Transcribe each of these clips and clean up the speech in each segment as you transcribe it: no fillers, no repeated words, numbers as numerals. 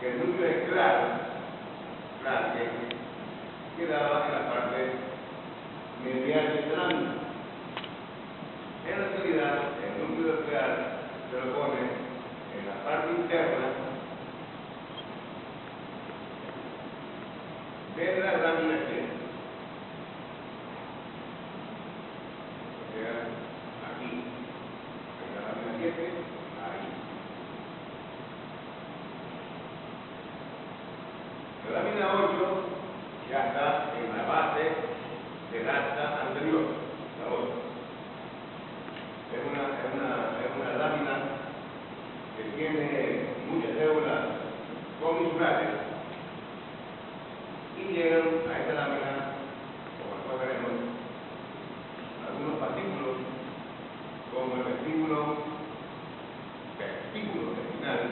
el núcleo es claro, que quedaba en la parte medial de la lámina. En la actualidad, el núcleo nuclear se lo pone en la parte interna de la lámina que aquí, en la lámina 7, ahí. La lámina 8 ya está en la base del asta anterior, la 8. Es una lámina que tiene muchas células comisurares y llegan a esta lámina, como después veremos, algunos partículos como el vestíbulo espinal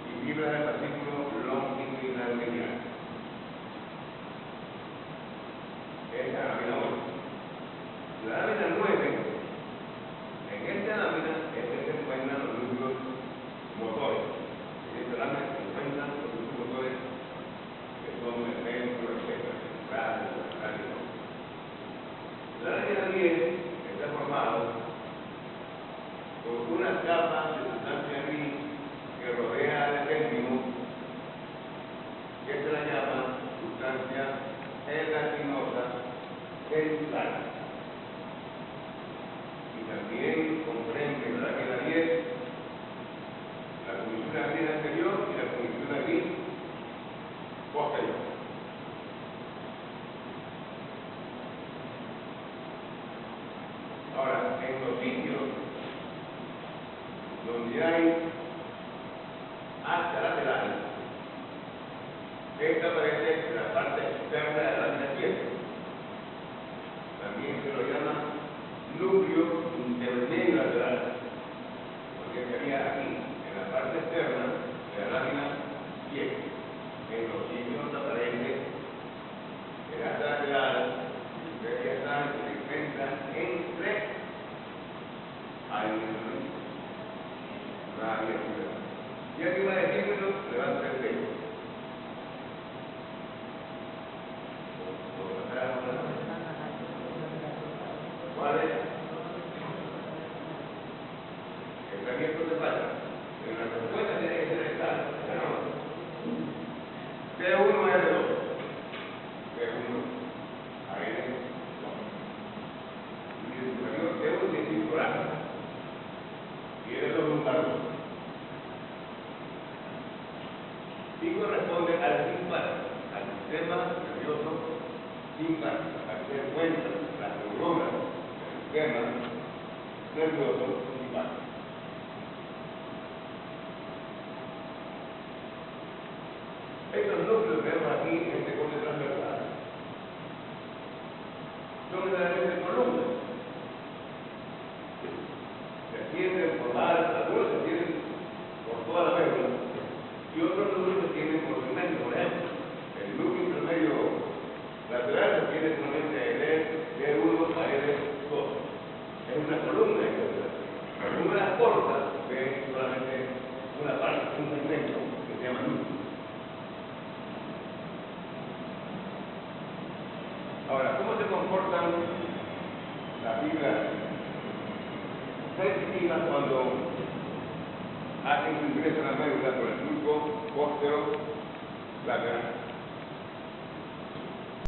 y fibras del partículo longitudinal medial. Es la lámina 8. La lámina 9, en esta lámina es que se encuentran los núcleos motores. En esta lámina se encuentran los núcleos motores que son el centro, el central. La lámina 10 está formado por una capa de sustancia gris que rodea al epéndimo, que se la llama sustancia gelatinosa central. Y también comprende la lámina 10 la comisura gris anterior y la comisura gris posterior. Ahora, en los sitios donde hay asta lateral, esta aparece en la parte externa de la lámina 7. También se lo llama núcleo intermedio lateral, porque estaría aquí, en la parte externa de la lámina 7. En los sitios donde aparece el asta lateral, ustedes ya saben que se encuentra entre y aquí va a decirlo, levanta el dedo. ¿Cuál es? El abierto te falta. En la respuesta tiene que ser esta. T1 R2. T1 a N2. Y el superior T1 es circular. Y es lo lumbaroso. Y corresponde al simpático, al sistema nervioso simpático. Aquí se encuentran las neuronas del sistema nervioso simpático. Estos núcleos que vemos aquí en este corte transversal son verdaderamente columnas. Se extienden por algunos se extienden por toda la médula y otros núcleos se extienden por segmentos. Por ejemplo, el núcleo intermedio lateral se extiende solamente de D1 a D2. Es una columna intermedia. Una de las cortas ve solamente una parte, un segmento que se llama núcleo. Ahora, ¿cómo se comportan las fibras sensitivas cuando hacen su ingreso a la médula por el surco postero lateral?